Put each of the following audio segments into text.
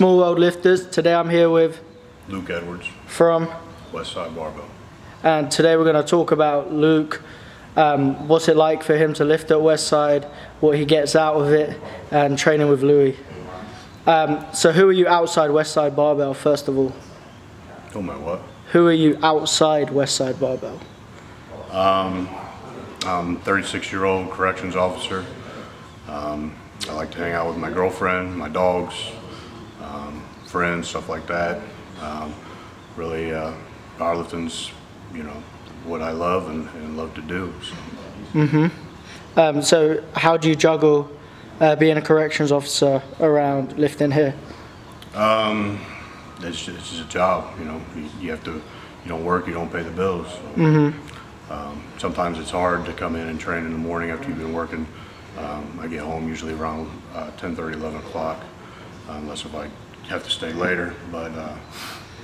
Small World Lifters. Today I'm here with Luke Edwards from Westside Barbell. And today we're going to talk about Luke, what's it like for him to lift at Westside, what he gets out of it, and training with Louie. So who are you outside Westside Barbell, first of all? Oh my what? Who are you outside Westside Barbell? I'm a 36-year-old corrections officer. I like to hang out with my girlfriend, my dogs, friends, stuff like that. Really, powerlifting's, what I love and love to do. So. So how do you juggle being a corrections officer around lifting here? It's just a job, you have to, you don't work, you don't pay the bills. So, sometimes it's hard to come in and train in the morning after you've been working. I get home usually around 10:30, 11 o'clock, unless if I have to stay later, but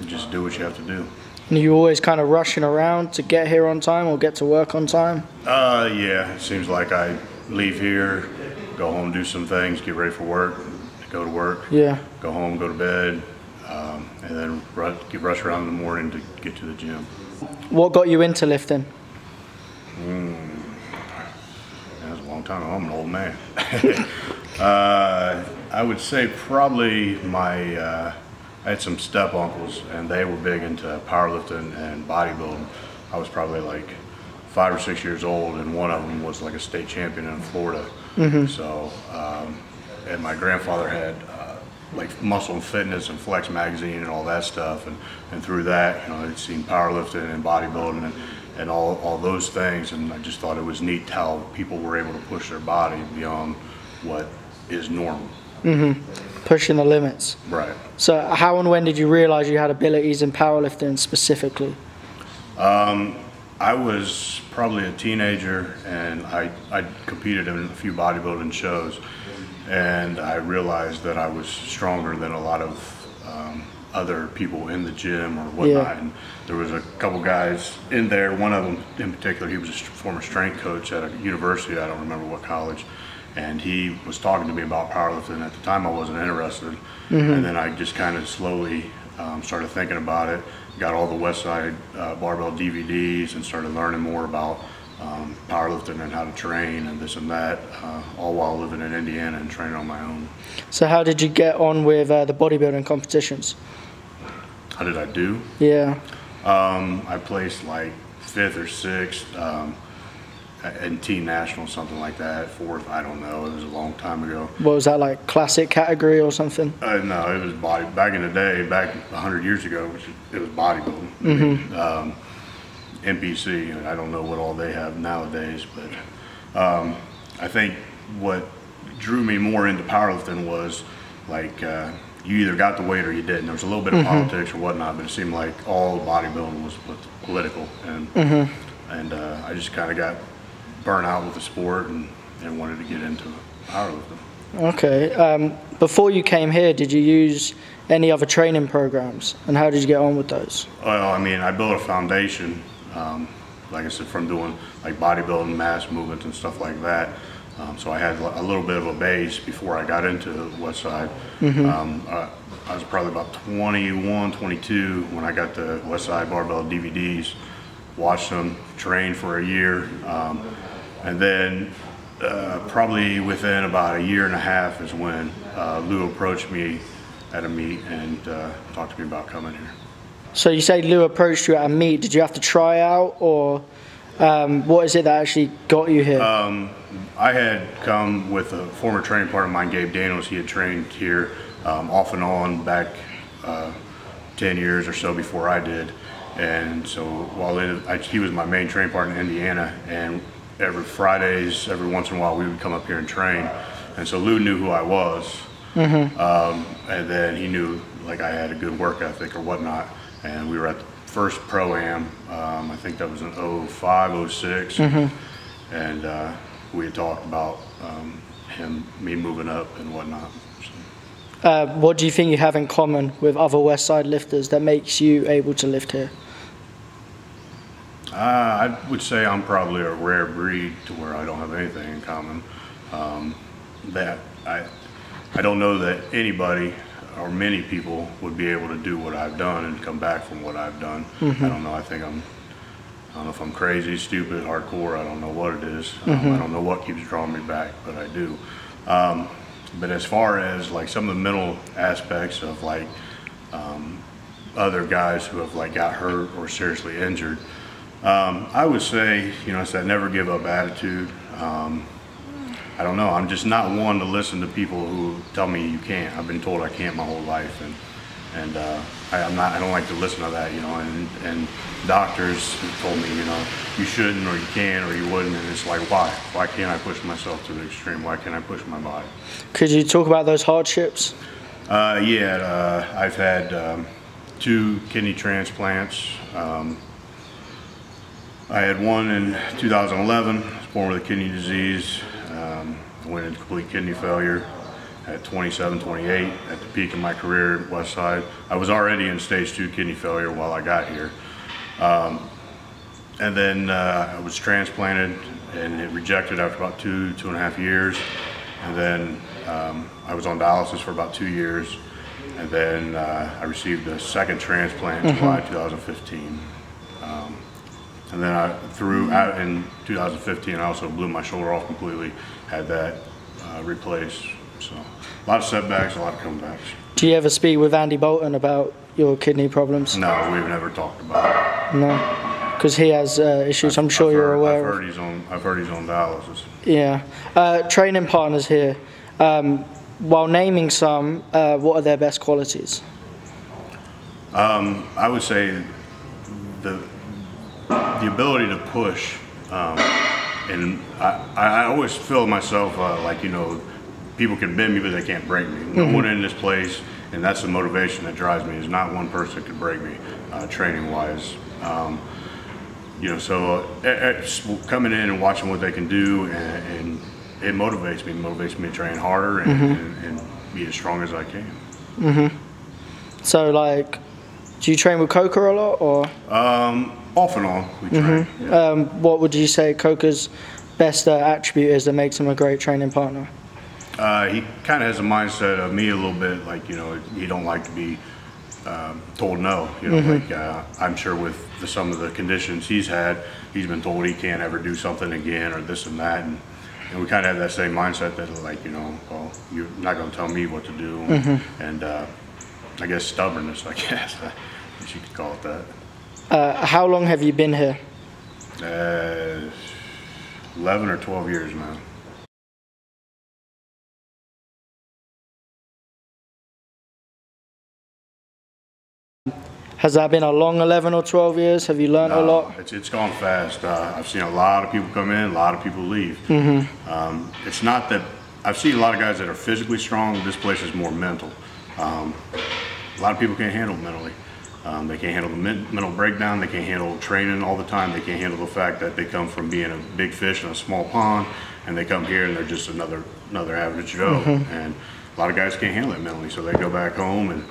you just do what you have to do. And are you always kind of rushing around to get here on time or get to work on time? Yeah, it seems like I leave here, go home, do some things, get ready for work, go to work, go home, go to bed, and then rush around in the morning to get to the gym. What got you into lifting? That was a long time ago. I'm an old man. I would say probably I had some step uncles, and they were big into powerlifting and bodybuilding. I was probably like 5 or 6 years old, and one of them was like a state champion in Florida. So, and my grandfather had like Muscle and Fitness and Flex magazine and all that stuff, and through that, I'd seen powerlifting and bodybuilding and all those things, and I just thought it was neat how people were able to push their body beyond what is normal. Pushing the limits. Right. So how and when did you realize you had abilities in powerlifting specifically? I was probably a teenager, and I competed in a few bodybuilding shows, and I realized that I was stronger than a lot of other people in the gym or whatnot. And there was a couple guys in there, one of them in particular, he was a former strength coach at a university, I don't remember what college, and he was talking to me about powerlifting. At the time I wasn't interested, and then I just kind of slowly started thinking about it, got all the Westside Barbell DVDs and started learning more about powerlifting and how to train and this and that, all while living in Indiana and training on my own. So how did you get on with the bodybuilding competitions? How did I do? Yeah. I placed like 5th or 6th in teen national, something like that. 4th, I don't know. It was a long time ago. What was that, like classic category or something? No, it was body. Back in the day, back 100 years ago, it was bodybuilding. NPC, and I don't know what all they have nowadays, but I think what drew me more into powerlifting was like you either got the weight or you didn't. There was a little bit of politics or whatnot, but it seemed like all bodybuilding was political, and I just kind of got burnt out with the sport and wanted to get into powerlifting. Okay. Before you came here, did you use any other training programs, and how did you get on with those? Well, I mean, I built a foundation, like I said, from doing like bodybuilding, mass movements and stuff like that. So I had a little bit of a base before I got into Westside. I was probably about 21, 22 when I got the Westside Barbell DVDs, watched them, trained for a year, and then probably within about a year and a half is when Lou approached me at a meet and talked to me about coming here. So you say Lou approached you at a meet. Did you have to try out, or what is it that actually got you here? I had come with a former training partner of mine, Gabe Daniels. He had trained here off and on back 10 years or so before I did. And so while he was my main training partner in Indiana, and every Fridays, every once in a while, we would come up here and train. And so Lou knew who I was. And then he knew like I had a good work ethic or whatnot. And we were at the first Pro-Am, I think that was in 05, 06. And we had talked about me moving up and whatnot. What do you think you have in common with other Westside lifters that makes you able to lift here? I would say I'm probably a rare breed to where I don't have anything in common. That I don't know that anybody or many people would be able to do what I've done and come back from what I've done. I don't know. I don't know if I'm crazy, stupid, hardcore. I don't know what it is. I don't know what keeps drawing me back, but I do. But as far as like some of the mental aspects of like other guys who have like got hurt or seriously injured, I would say, you know, it's that never give up attitude. I don't know. I'm just not one to listen to people who tell me you can't. I've been told I can't my whole life, and I don't like to listen to that, you know. And doctors have told me, you know, you shouldn't, or you can, or you wouldn't. And it's like, why? Why can't I push myself to the extreme? Why can't I push my body? Could you talk about those hardships? Yeah, I've had 2 kidney transplants. I had one in 2011. I was born with a kidney disease. I went into complete kidney failure at 27, 28, at the peak of my career at Westside. I was already in stage 2 kidney failure while I got here. And then I was transplanted, and it rejected after about 2.5 years. And then I was on dialysis for about 2 years. And then I received a second transplant in July 2015. And then in 2015, I also blew my shoulder off completely, had that replaced. So a lot of setbacks, a lot of comebacks. Do you ever speak with Andy Bolton about your kidney problems? No, we've never talked about it. No, because he has issues. I'm sure you're aware. I've heard he's on dialysis. Yeah. Training partners here. While naming some, what are their best qualities? I would say the ability to push, and I always feel myself like, you know, people can bend me but they can't break me. No one in this place, and that's the motivation that drives me, is not one person can break me training wise. You know, so coming in and watching what they can do, and it motivates me to train harder and be as strong as I can. So like, do you train with Coca a lot, or? Off and on, we train. Yeah. What would you say Coca's best attribute is that makes him a great training partner? He kind of has a mindset of me a little bit, like, you know, he don't like to be told no. You know, like I'm sure with some of the conditions he's had, he's been told he can't ever do something again or this and that, and we kind of have that same mindset that, like, you know, well, you're not going to tell me what to do, and I guess stubbornness, I guess you could call it that. How long have you been here? 11 or 12 years now. Has that been a long 11 or 12 years? Have you learned a lot? It's gone fast. I've seen a lot of people come in, a lot of people leave. It's not that, I've seen a lot of guys that are physically strong. This place is more mental. A lot of people can't handle it mentally. They can't handle the mental breakdown. They can't handle training all the time. They can't handle the fact that they come from being a big fish in a small pond, and they come here and they're just another average Joe. And a lot of guys can't handle it mentally, so they go back home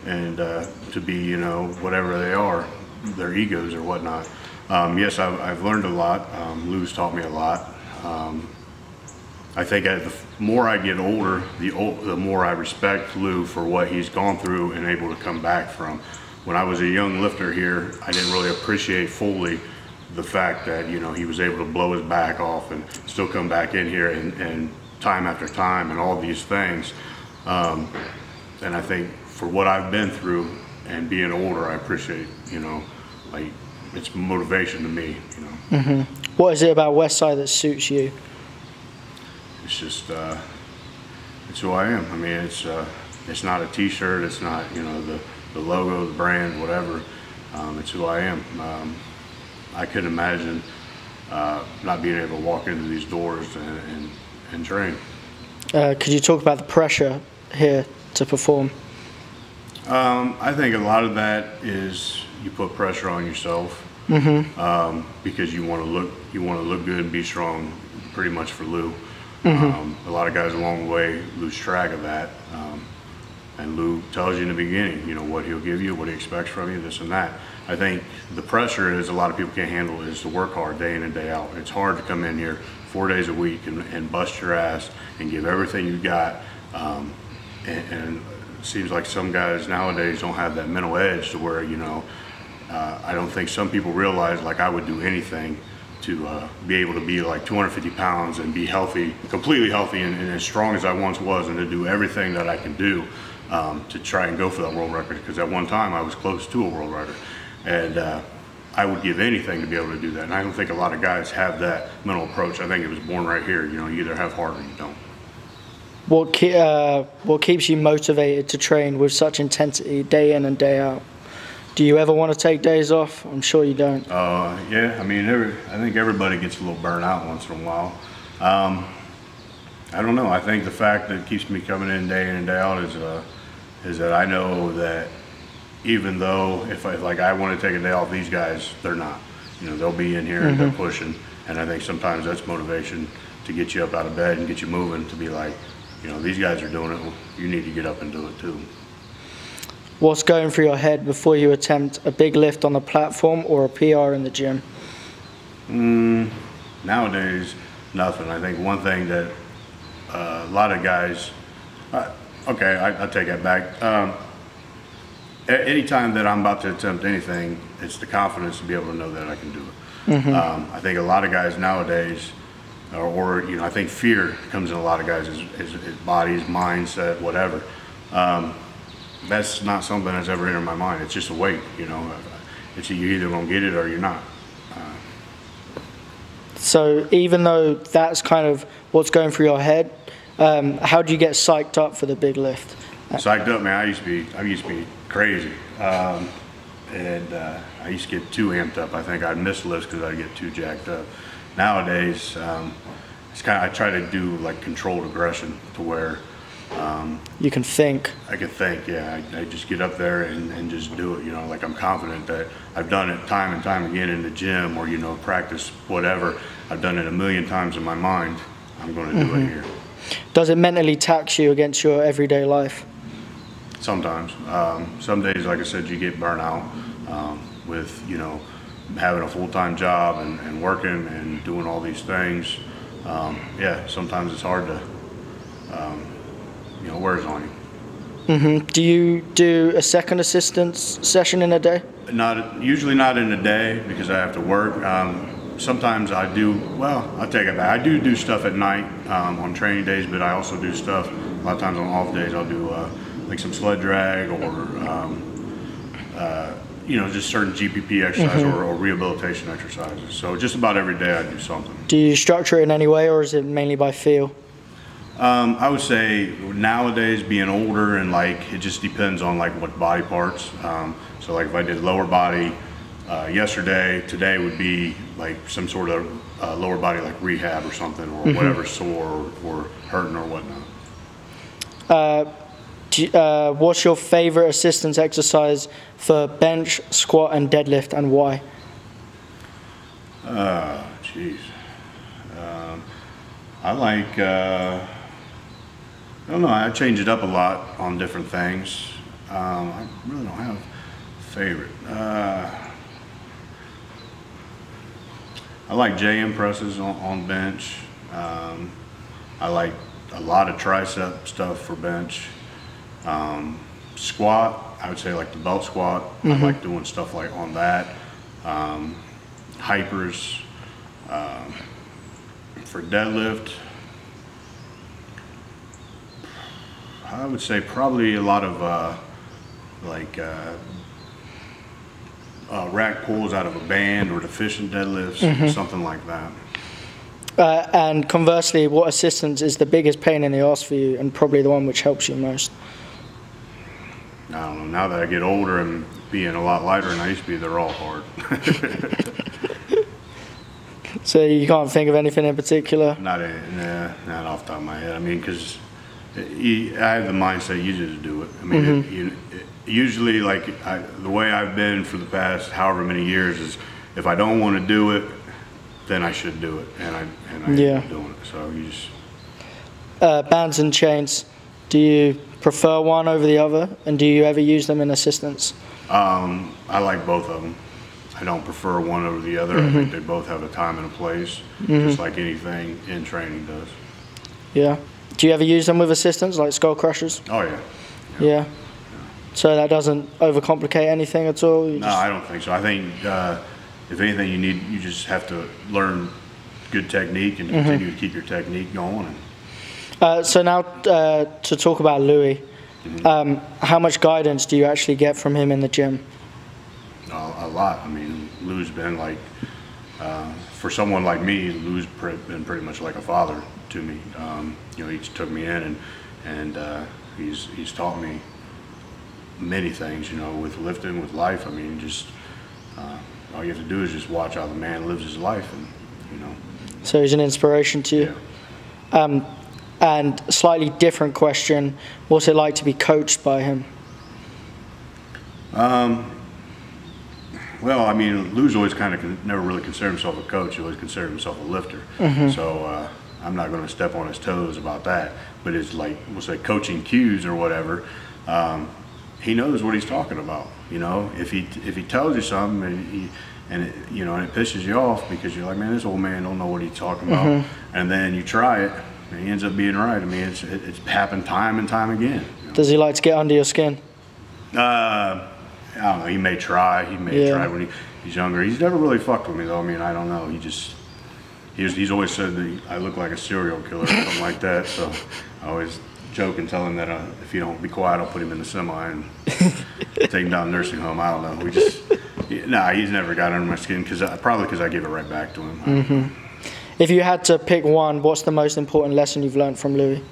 and to be, you know, whatever they are, their egos or whatnot. Yes, I've learned a lot. Lou's taught me a lot. I think the more I get older, the more I respect Lou for what he's gone through and able to come back from. When I was a young lifter here, I didn't really appreciate fully the fact that, you know, he was able to blow his back off and still come back in here and time after time and all these things. And I think for what I've been through and being older, I appreciate, you know, like, it's motivation to me, you know. What is it about Westside that suits you? It's just, it's who I am. I mean, it's not a t-shirt, it's not, you know, the logo, the brand, whatever. It's who I am. I couldn't imagine not being able to walk into these doors and train. Could you talk about the pressure here to perform? I think a lot of that is you put pressure on yourself because you want to look good and be strong, pretty much for Lou. A lot of guys along the way lose track of that. And Lou tells you in the beginning, you know, what he'll give you, what he expects from you, this and that. I think the pressure is a lot of people can't handle is to work hard day in and day out. It's hard to come in here 4 days a week and bust your ass and give everything you got. And it seems like some guys nowadays don't have that mental edge to where, I don't think some people realize, like, I would do anything to be able to be like 250 pounds and be healthy, completely healthy and as strong as I once was, and to do everything that I can do to try and go for that world record, because at one time I was close to a world record, and I would give anything to be able to do that. And I don't think a lot of guys have that mental approach. I think it was born right here. You either have heart or you don't. What keeps you motivated to train with such intensity day in and day out? Do you ever want to take days off? I'm sure you don't. Yeah, I mean, I think everybody gets a little burnt out once in a while. I don't know. I think the fact that keeps me coming in and day out is that I know that even though if I want to take a day off, these guys, they're not. They'll be in here and they're pushing. And I think sometimes that's motivation to get you up out of bed and get you moving, to be like, these guys are doing it. Well, you need to get up and do it too. What's going through your head before you attempt a big lift on the platform or a PR in the gym? Nowadays, nothing. I think one thing that a lot of guys, I'll take that back. Anytime that I'm about to attempt anything, it's the confidence to be able to know that I can do it. I think a lot of guys nowadays, I think fear comes in a lot of guys' his bodies, mindset, whatever. That's not something that's ever entered my mind. It's just a weight, It's you're either gonna get it or you're not. So even though that's kind of what's going through your head, how do you get psyched up for the big lift? Psyched up, man. I used to be crazy, and I used to get too amped up. I think I'd miss lifts because I'd get too jacked up. Nowadays, I try to do like controlled aggression, to where you can think. I can think, yeah. I just get up there and just do it, like I'm confident that I've done it time and time again in the gym, or, practice, whatever. I've done it a million times in my mind. I'm going to do it here. Does it mentally tax you against your everyday life? Sometimes. Some days, like I said, you get burnt out with, having a full-time job and working and doing all these things. Yeah, sometimes it's hard to, wears on you. Do you do a second assistance session in a day? Usually not in a day, because I have to work. Sometimes I do, I'll take it back. I do stuff at night on training days, but I also do stuff, a lot of times on off days, I'll do like some sled drag or, just certain GPP exercises or rehabilitation exercises. So just about every day I do something. Do you structure it in any way, or is it mainly by feel? I would say nowadays, being older, and it just depends on what body parts. So if I did lower body yesterday, today would be some sort of lower body rehab or something, or whatever, sore or hurting or whatnot. What's your favorite assistance exercise for bench, squat, and deadlift, and why? Jeez. I don't know, I change it up a lot on different things. I really don't have a favorite. I like JM presses on bench. I like a lot of tricep stuff for bench. Squat, I would say the belt squat. I like doing stuff on that. Hypers. For deadlift, I would say probably a lot of rack pulls out of a band, or deficient deadlifts, something like that. And conversely, what assistance is the biggest pain in the ass for you, and probably the one which helps you most? I don't know. Now that I get older and being a lot lighter than I used to be, they're all hard. So you can't think of anything in particular? Not off the top of my head. I mean, because I have the mindset you just do it. I mean, usually the way I've been for the past however many years is, if I don't want to do it, then I should do it, and I end up doing it. So you just bands and chains. Do you prefer one over the other, and do you ever use them in assistance? I like both of them. I don't prefer one over the other. I think they both have a time and a place, just like anything in training does. Yeah. Do you ever use them with assistants, like skull crushers? Oh yeah. Yeah. So that doesn't overcomplicate anything at all? No, I don't think so. I think if anything, you just have to learn good technique and continue to keep your technique going. So now to talk about Louie, how much guidance do you actually get from him in the gym? A lot. I mean, Lou's been like, for someone like me, Lou's been pretty much like a father to me. You know, he took me in and he's taught me many things, you know, with lifting, with life. I mean, just all you have to do is just watch how the man lives his life, and you know. So he's an inspiration to you. Yeah. And slightly different question: what's it like to be coached by him? Well, I mean, Lou's always kind of never really considered himself a coach. He always considered himself a lifter. So I'm not going to step on his toes about that. But it's like, we'll say, coaching cues or whatever. He knows what he's talking about. You know, if he tells you something and it pisses you off because you're like, man, this old man don't know what he's talking about, and then you try it and he ends up being right. I mean, it's happened time and time again. You know? Does he like to get under your skin? I don't know. He may try. He may try when he's younger. He's never really fucked with me though. I mean, I don't know. He's always said that I look like a serial killer or something like that. So I always joke and tell him that if he don't be quiet, I'll put him in the semi and take him down to the nursing home. I don't know. He's never got under my skin probably because I give it right back to him. If you had to pick one, what's the most important lesson you've learned from Louie?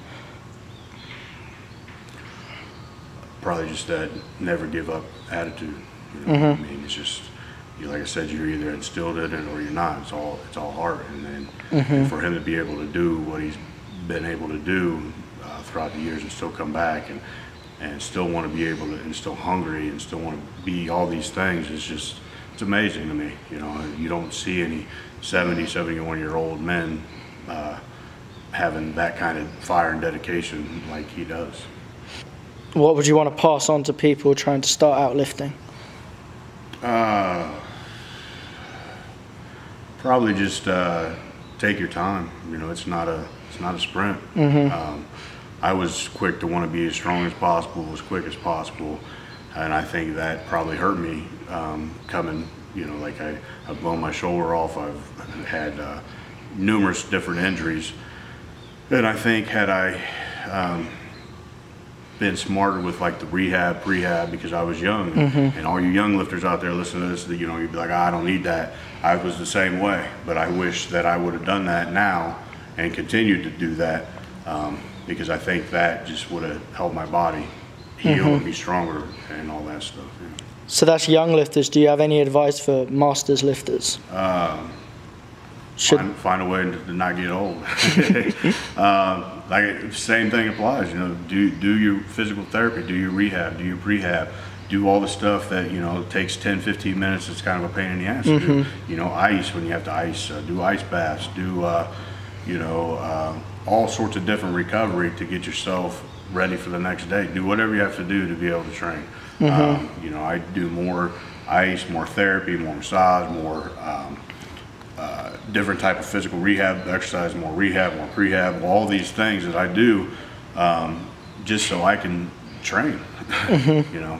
Probably just that never give up attitude. You know? I mean, it's just, like I said, you're either instilled in it or you're not. It's all heart. And then and for him to be able to do what he's been able to do throughout the years and still come back and still want to be able to, and still hungry and still want to be all these things, it's amazing to me. You know, you don't see any 70, 71-year-old men having that kind of fire and dedication like he does. What would you want to pass on to people trying to start out lifting? Probably just take your time. You know, it's not a sprint. I was quick to want to be as strong as possible, as quick as possible, and I think that probably hurt me coming. You know, like I've blown my shoulder off. I've had numerous different injuries, and I think had I been smarter with like the prehab, because I was young, and all you young lifters out there listening to this, you know, you'd be like, I don't need that. I was the same way, but I wish that I would have done that now and continued to do that, because I think that just would have helped my body heal and be stronger and all that stuff. Yeah. So that's young lifters. Do you have any advice for masters lifters? Find a way to not get old. Like same thing applies. You know, do your physical therapy, do your rehab, do your prehab, do all the stuff that, you know, takes 10, 15 minutes. It's kind of a pain in the ass to do. You know, ice when you have to ice, do ice baths, do all sorts of different recovery to get yourself ready for the next day. Do whatever you have to do to be able to train. You know, I do more ice, more therapy, more massage, more different type of physical rehab, exercise, more rehab, more prehab, all these things that I do just so I can train. You know.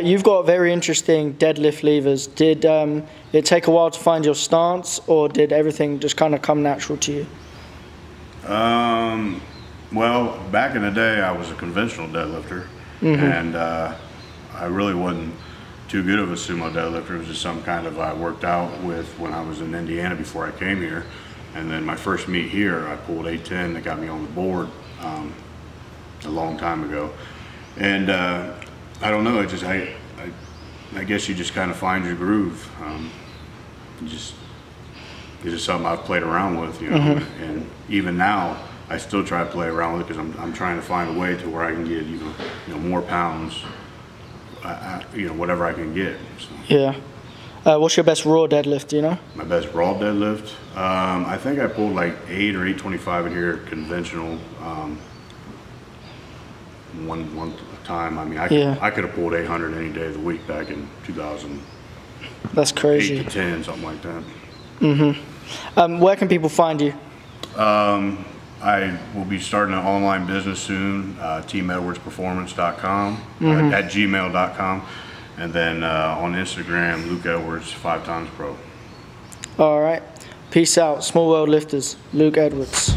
You've got very interesting deadlift levers. Did it take a while to find your stance, or did everything just kind of come natural to you? Well, back in the day, I was a conventional deadlifter, and I really wasn't too good of a sumo deadlifter. It was just some kind of I worked out with when I was in Indiana before I came here, and then my first meet here, I pulled 810 that got me on the board a long time ago, and I don't know. I guess you just kind of find your groove. It's just something I've played around with, you know, and even now I still try to play around with it because I'm trying to find a way to where I can get you know more pounds, you know, whatever I can get. So. Yeah. What's your best raw deadlift? Do you know? My best raw deadlift. I think I pulled like 8 or 825 in here, conventional. One time. I mean, I could have pulled 800 any day of the week back in 2000. That's crazy. 8 to 10, something like that. Where can people find you? I will be starting an online business soon, teamedwardsperformance.com, at gmail.com, and then on Instagram, Luke Edwards 5x Pro. All right. Peace out. Small World Lifters. Luke Edwards.